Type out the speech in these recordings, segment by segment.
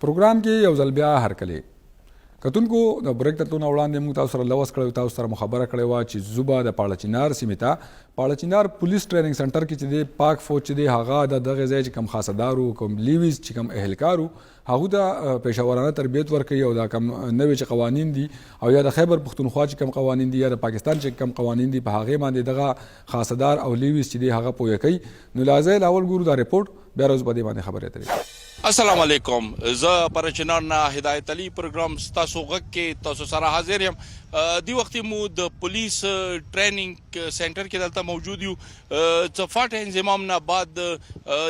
پروګرام کې یو ځل بیا هرکلی کتونکو د بریک ته تلونه وړاندې موږ تاسو سره لوس کړی تاسو سره خبره کړې وه چې زوبه د پاړچینار سیمې ته پاړچینار پولیس ټریننګ سنټر کې چې دی پاک فوج چې دی هغه د دغه ځای چې کم خاصدارو کوم لیویز چې کم اهلکارو هغو ته پیشورانه تربیت ورکوي او دا کم نوې چې قوانین دي او یا د خیبر پښتونخوا چې کم قوانین دي یا د پاکستان چې کم قوانین دي په هغې باندې دغه خاصدار او لیویز چې دی هغه پوهه کوي. نو لازم اول ګورو دا رپورټ بیا روز په دې باندې خبرې اترې. السلام علیکم، زه پرچینار نه هدایت علي پروګرام ستاسو غږ کې تاسو سره حاضر یم. دی وخت مو د پولیس ټریننګ سنټر کې دلته موجود یو. څه فاټ انضمام نه بعد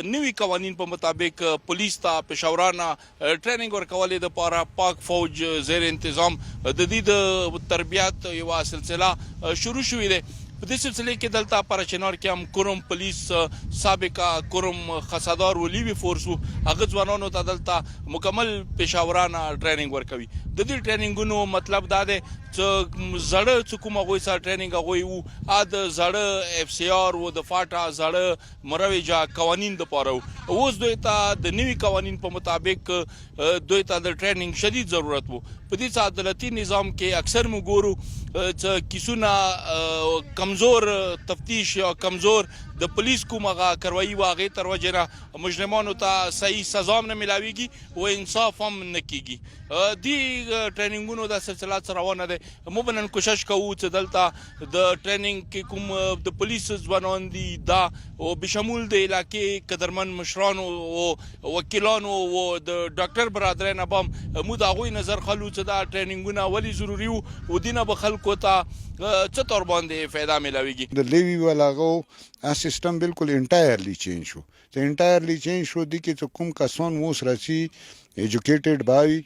نوي قوانین په مطابق پولیس ته پیشورانه ټریننګ ورکولې د پاره پاک فوج زیر انتظام د دې د تربیات یو سلسله شروع شوې ده. په دې سلسله کې دلته پرچینار کې هم کوم پولیس سابقه کوم خاصدار ولیوي فورس هغه ځوانانو ته دلته مکمل پیشاورانه ټریننګ ورکوي. د دې ټریننګونو مطلب دا دی چې زړه چې کوم هغوی سره ټریننګ هغوی وو د زړه اف سی آر و د فاټا زړه مروجه قوانین د پاره اوس دوی ته د نوي قوانین په مطابق دوی ته د ټریننګ شدید ضرورت وو. په دې عدالتي نظام کې اکثر موږ ګورو چې کیسونه کمزور تفتیش یا کمزور د پولیس کومه کاروایی واغې تر وجه نه مجرمانو ته صحیح سزا هم نه ملاویږي او انصاف هم نه کیږي. دی ټریننګونو د سلسله روانه ده. موږ نن کوشش کوو چې دلته د ټریننګ کې کوم د پولیس ځوانان دي دا او بشمول د علاقې قدرمن مشرانو او وکیلانو او د ډاکټر برادرانو هم موږ د هغوی نظر خلو چې دا ټریننګونه ولې ضروري وو او دینه به خلکو ته څه تور باندې فایده ملاویږي. د لیوی ولاغو سیستم بالکل انټایرلی چینج شو. ته انټایرلی چینج شو دي کې چې کوم کسان اوس راسي ایجوکیټډ باوي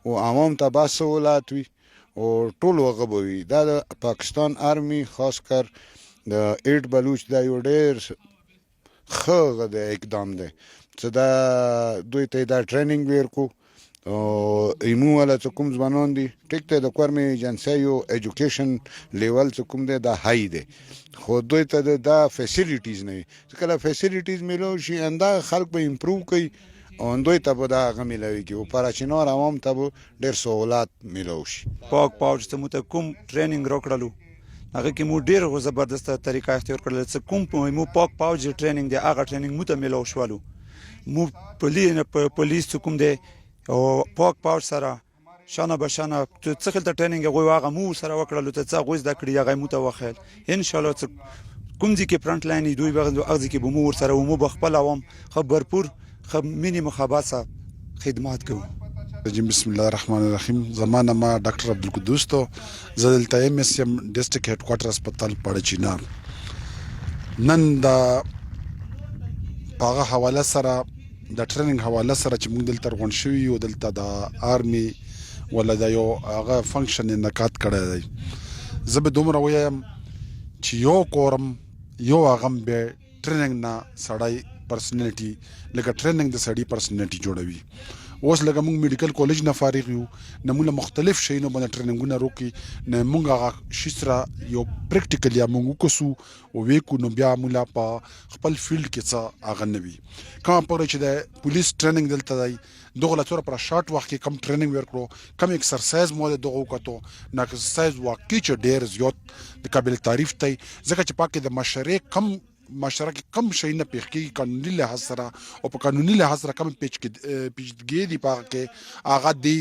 او عوام ته باسولات وي او ټول هغه به وي. دا د پاکستان آرمي خاص کر د 8 بلوچ دا یو ډېر ښه د اقدام دی چې دا دوی ته دا ټریننګ ورکو او ایمو والا چې کوم ځوانان دي ټیک ته د کورمې ایجنسۍ یو ایجوکیشن لیول چې کوم دی دا های دی خو دوی ته دا فیسیلیټیز نه وي. چې کله فیسیلیټیز میلو شي اندا خلک به امپروو کوي او دوی ته به دا هغه میلاویږي او پراچینار عوام ته به ډېر سهولات میلو شي. پاک پاوج ته مو ته کوم ټریننګ راکړلو هغه کې مو ډېر زبردسته طریقه اختیار کړل چې کوم مو پاک پاوج ټریننګ دی هغه ټریننګ مو ته میلو شولو. مو پولیس کوم دی او پاک پاوج سره شانه به شانه څه خلته ټریننګ هغوی هغه مو سره وکړلو ته څه هغوی زده کړي هغه مو ته وښیل. انشاءالله کوم ځای کې فرنټ لاین دوی به هغه ځای کې به مو ورسره مو به خپل عوام خبرپور مینی مخابات خدمات کوو. بسم الله الرحمن الرحیم. زمانه ما ډاکټر عبدالقدوس تو زه دلته ایم اس یم ډسټرکټ هډ کوارټر هسپتال پاړچینار. نن دا پاغه حواله سره د ټریننګ حواله سره چې موږ دلته غونډ شوي یو دلته د آرمي ولا د یو هغه فنکشن انعقاد کړی دی. زه به دومره ووایم چې یو کورم یو هغه به ټریننګ نه سړی پرسنالټي لکه ټریننګ د سړي پرسنالټي جوړوي. اوس لکه موږ میډیکل کالج نه فارغ یو نمونه مختلف شیونو باندې ټریننګونه روکي نه موږ هغه شي سره یو پریکټیکل یا موږ وکړو او ویکو نو بیا موږ په خپل فیلډ کې څه هغه نه وي. کوم پرې چې د پولیس ټریننګ دلته دی دغه لاتور پر شارټ وخت کې کم ټریننګ ورکړو کم ایکسرسایز مو دغه وکړو نه ایکسرسایز واقعي چې ډېر زیات د قابل تعریف دی ځکه چې پاکه د معاشره کې کم شي نه پیښ کېږي قانوني لحاظ سره او په قانوني لحاظ سره کم پیچیدګي دي پاکه کې هغه دی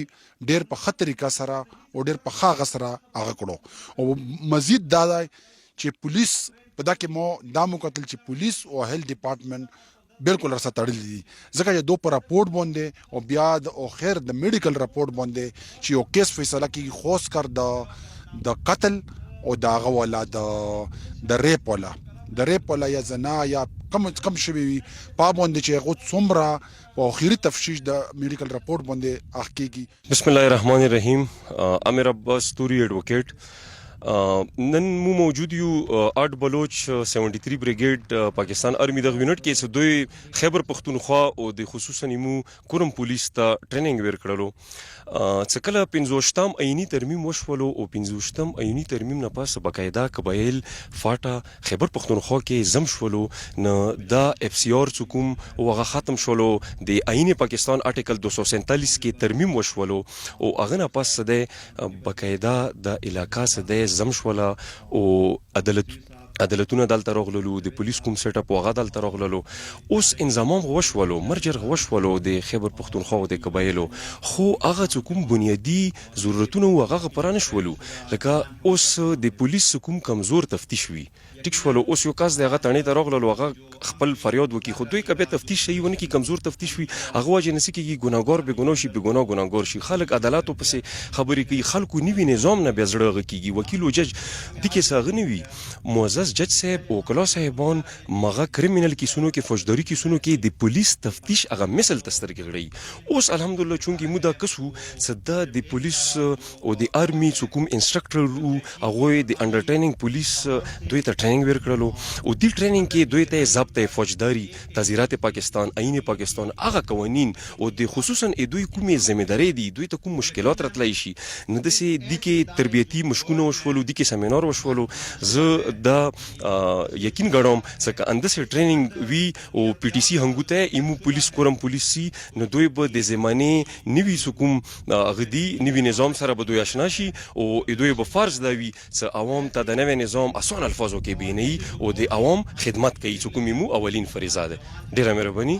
ډېر په ښه طریقه سره او ډېر په ښه هغه سره هغه کړو. او مزید دا دی چې پولیس په دا کې مو دا مو کتل چې پولیس او هیلث ډپارټمنټ بالکل سره تړلي دي ځکه چې دو په راپورټ باندې او بیا او خیر د میډیکل راپورټ باندې چې یو کیس فیصله کیږي خاص کر د قتل او د هغه ولا د ریپ ولا یا زنا یا کم شوي وي په باندې چې هغه څومره په اخري تفتیش د میډیکل راپورټ باندې اخ کیږي. بسم الله الرحمن الرحیم. امیر عباس توری ایڈوکیټ. نن مو موجود یو 8 بلوچ 73 بریګیډ پاکستان آرمی د یونټ کې څه دوی خیبر پختونخوا او د خصوصا مو کورم پولیس ته ټریننګ ورکړلو څه کله 15 عیني ترمیم وشولو او 15 عیني ترمیم نه پاس بقاعده قبایل فاټا خیبر پختونخوا کې زم شولو نه دا اف سی آر څوکم وغه ختم شولو د عین پاکستان آرټیکل 247 کې ترمیم وشولو او هغه نه پاس د بقاعده د علاقہ سده زم شولا او عدالتونه دلته راغللو د پولیس کوم سیټ اپ وغه دلته راغللو اوس انضمام غوښولو مرجر غوښولو د خیبر پختونخوا او د قبایلو خو هغه کوم بنیادی ضرورتونه وغه پرانه شولو لکه اوس د پولیس کوم کمزور تفتیش وی ټیک شولو اوس یو کس دغه تڼې ته راغللو هغه خپل فریاد وکي خو دوی کبه تفتیش شي ونه کی کمزور تفتیش وي هغه واجه نسی کیږي ګناګار به ګناه شي به ګناګار شي خلک عدالت پسې خبرې کوي خلکو نیوي نظام نه بزړه کیږي وکیل او جج د کې ساغنی وي معزز جج صاحب او کلا صاحبان مغه کریمینل کیسونو کې فوجداري کیسونو کې د پولیس تفتیش هغه مثل تستر کېږي اوس الحمدلله چونکی مودا کسو صدا د پولیس او د آرمی کوم انسټرکټر او هغه د انډرټینینګ پولیس دوی ته ټریننګ ورکړلو او د ټریننګ کې دوی ته ضبط فوجداري تعزیرات پاکستان عین پاکستان هغه قوانین او د خصوصا دوی کومې ځمېداري دي دوی ته کوم مشکلات راتلای شي نو د سي د کې تربیتی مشکونه وشولو د کې سیمینار وشولو زه د یقین غړم چې اندسه ټریننګ وی او پی ټی سی هنګوته ایمو پولیس کورم پولیسي نو دوی به د زمانه نیوي سکوم غدي نیوي نظام سره به دوی آشنا شي او دوی به فرض دا وی چې عوام ته د نوې نظام اسان الفاظو کې بینی او د عوام خدمت کوي چې کومې مو اولین فریضه ده ډیره مهرباني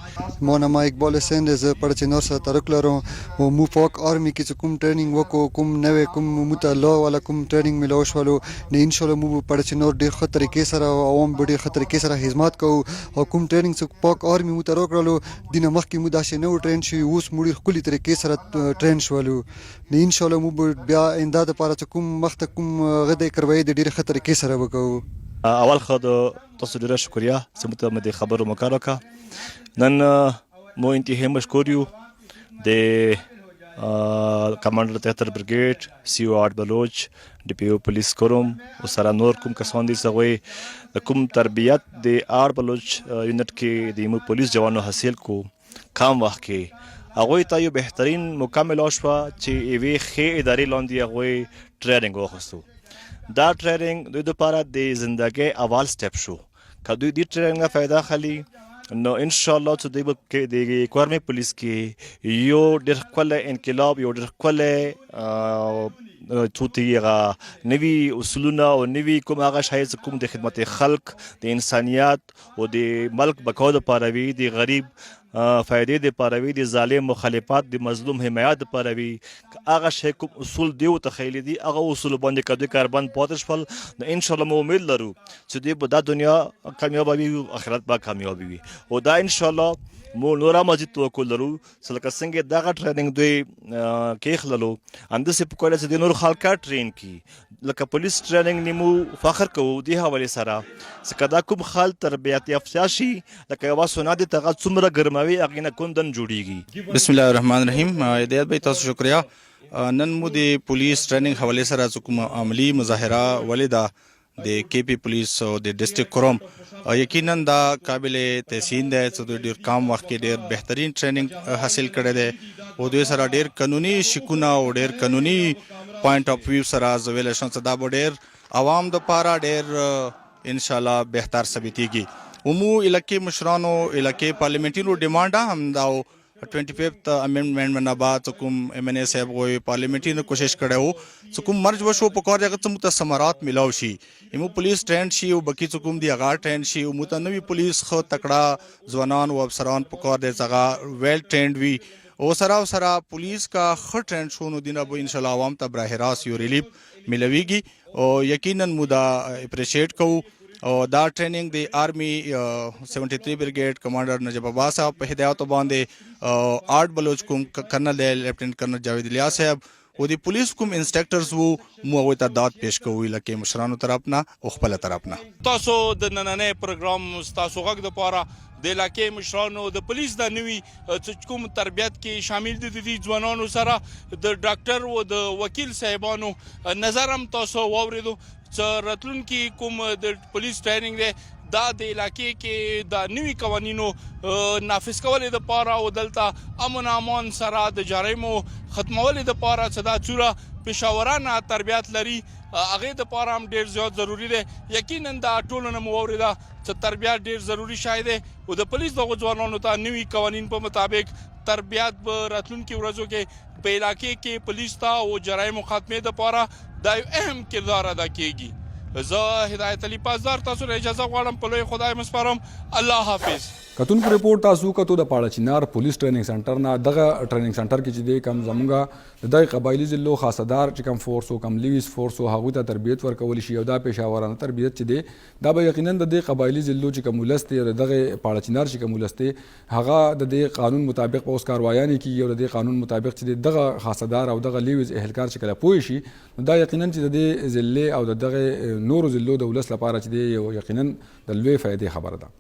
مو نام اقبال حسین ز پړچینور سره تعلق لرم او مو پاک آرمی کې کوم ټریننګ وکړو کوم نوې کوم متعلا ولا کوم ټریننګ ملو شولو نه ان شاء الله مو پړچینور ډیر ښه طریقې سره عوام ډیر ښه طریقې سره خدمت کوو او کوم ټریننګ چې پاک آرمی مو تر وکړلو دینه مخکې مو داسې نو ټرین شي اوس مو ډیر خولي طریقې سره ټرین شولو نه ان شاء الله مو بیا انده لپاره کوم مخته کوم غده کروي د ډیر ښه طریقې سره وکړو اول خو تاسو ډیره شکریا چې مو ته خبرو مکالکه نن مو انتهایی مشکور یو د کمانډر 73 بریګیډ سی او 8 بلوچ ډي پی او پولیس کوم او سره نور کوم کسان دي چې د کوم تربیت د 8 بلوچ یونټ کې د مو پولیس جوانو حاصل کو کام وخت کې هغه ته یو بهترین مکمل شو چې ایوي خې ادارې لاندې هغه ټریننګ وخصو دا ټریننګ دوی لپاره د ژوندۍ اول سټپ شو که دوی د ټریننګ فائدہ خلی نو ان شاء الله چې دوی د کورمي پولیس کې یو ډېر ښکلی انقلاب یو ډېر ښکلی توتیغه نوی اصولونه او نوی کوم هغه شای کوم د خدمت خلق د انسانیت او د ملک بقا لپاره وي د غریب فائدې د پاروي د ظالم مخالفت د مظلوم حمایت د پاروي هغه شی کوم اصول دی او تخیل دي هغه اصول باندې کډه کاربن پاتش فل ان شاء الله مو امید لرو چې د بده دنیا کامیاب وي او آخرت به کامیاب وي او دا ان شاء الله مو نورا مزید توکل لرو سلکه څنګه دغه ټریننګ دوی کې خللو اند سه په کوله چې د نور خلکا ټرین کی لکه پولیس ټریننګ نیمو فخر کوو دی حواله سره سکدا کوم خال تربیت یافته شي لکه وا سنا دي تغه څومره ګرموي اغینه کوندن جوړیږي بسم الله الرحمن الرحیم هدایت به تاسو شکریا نن مو د پولیس ټریننګ حواله سره کوم عملی مظاهره ولیدا د کې پی پولیس او د ډسټریکټ کوم یقینا دا قابل تحسین ده چې ډیر کم وخت کې ډیر بهترین ټریننګ حاصل کړی دی او دوی سره ډیر قانوني شکونه او ډیر قانوني پوینټ اف ویو سره زویل شون صدا ډیر عوام د پاره ډیر ان شاء الله بهتر ثابتېږي عمو علاقې مشرانو علاقې پارلیمنټینو ډیمانډ هم دا 25th امندمنت من بعد کوم ایم ان ای صاحب غوي پارلیمنټي نه کوشش کړو کوم مرج وشو په کار دغه څه متسمرات ملاو شي ایمو پولیس ټرینډ شي او بکی کوم دی هغه ټرینډ شي او متنوي پولیس خو تکړه ځوانان او افسران په کار دی هغه ویل ټرینډ وي او سره پولیس کا خ ټرینډ شو نو دینه به ان شاء الله عوام ته براه راست یو ریلیف ملويږي او یقینا مودا اپریشیټ کوو او دا ټریننګ د آرمی 73 بریګیډ کمانډر نجیب عباس صاحب په هدایت باندې 8 بلوچ کوم کرنل لیفټیننټ کرنل جاوید الیا صاحب او د پولیس کوم انسټرکټرز وو مو هغه ته داد پیش کوي لکه مشرانو طرفنا او خپل طرفنا تاسو د نننې پروګرام تاسو غږ د پاره د علاقې مشرانو د پولیس د نوي کوم تربیت کې شامل دي د ځوانانو سره د ډاکټر او د وکیل صاحبانو نظر هم تاسو واوریدو چې راتلونکي کوم د پولیس ټریننګ دی دا د علاقې کې د نوي قوانینو نافذ کولو دپاره او دلته امن امان سره د جرایمو ختمولو دپاره چې دا څومره پیشاورانه تربیات لري هغې دپاره هم ډېر زیات ضروري دی. یقینا دا ټولو نه مو واورېده چې تربیات ډېر ضروري شی دی او د پولیس دغو ځوانانو ته نوي قوانین په مطابق تربیات به راتلونکي ورځو کې په علاقې کې پولیس ته او جرایمو خاتمې دپاره دا یو اهم کردار ادا کیږي. زه هدایت علي پاسدار تاسو له اجازه غواړم په لوی خدای مسپارم. الله حافظ. کتونکو ریپورت تاسو کتو د پاړه چنار پولیس ټریننګ سنټر نه دغه ټریننګ سنټر کې چې دی کم زمونږه د دغه قبایلي ضلعو خاصدار چې کم فورس او کم لیویس فورس او هغوی ته تربیت ورکول شي او دا پیشاورانه تربیت چې دی دا به یقینا د دې قبایلي ضلعو چې کوم ولس دی او دغه پاړه چنار چې کوم ولس دی هغه د دې قانون مطابق په اوس کاروایانې کیږي او د دې قانون مطابق چې دغه خاصدار او دغه لیویس اهلکار چې کله پوه شي دا یقینا چې د دې ضلع او د دغه نورو ضلعو د ولس لپاره چې دی یو یقینا د لوی فائدې خبره ده.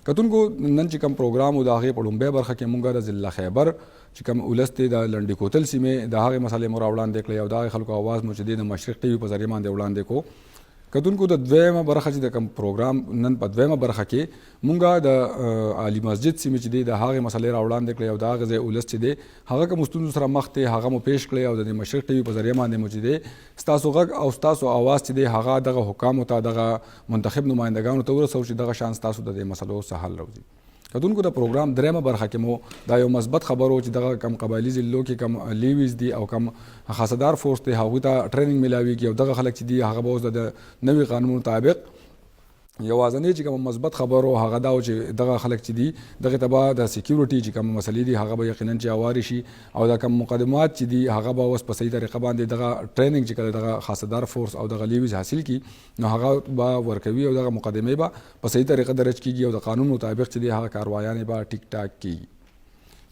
کتونکو نن چې کوم پروګرام او د هغې په لومبۍ برخه کې مونږ د ضلع خیبر چې کوم ولس دی د لنډي کوتل سیمې د هغې مسلې مو راوړاندې کړې او د هغې خلکو اواز مو چې دی د مشرق ټي وي په ذریعه باندې وړاندې کو. کتونکو د دویمه برخه چې د کوم پروګرام نن په دویمه برخه کې مونږ د عالي مسجد سیمې چې دی د هغې مسلې راوړاندې کړې او د هغه ځای ولس چې دی هغه کوم ستونزو سره مخ دی هغه مو پیش کړی او د مشرق ټي وي په ذریعه باندې مو چې دی ستاسو غږ او ستاسو اواز چې دی هغه دغه حکامو ته دغه منتخب نمایندګانو ته ورسوو چې دغه شان ستاسو د دې مسلو څه حل راوځي. کتونکو د پروګرام دریمه برخه کې مو دا یو مثبت خبر و چې دغه کم قبایلي ضلعو کې کم لیویز دي او کم خاصدار فورس دی هغوی ته ټریننګ میلاویږي او دغه خلک چې دي هغه به اوس د نوي قانون مطابق یوازنی چې کوم مثبت خبر او هغه دا چې دغه خلک چې دي دغه تبا د سکیورټي چې کوم مسلې دي هغه به یقینا چې اواري شي او دا کوم مقدمات چې دي هغه به اوس په صحیح طریقه باندې دغه ټریننګ چې کله دغه خاصدار فورس او دغه لیویز حاصل کی نو هغه به ورکوي او دغه مقدمه به په صحیح طریقه درج کیږي او د قانون مطابق چې دي هغه کاروایان به ټیک ټاک کیږي.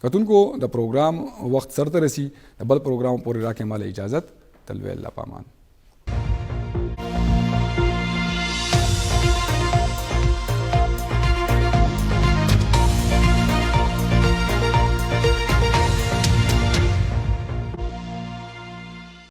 کتونکو د پروګرام وخت سرته رسی د بل پروګرام پورې راکې مال اجازت تلوي الله پامان.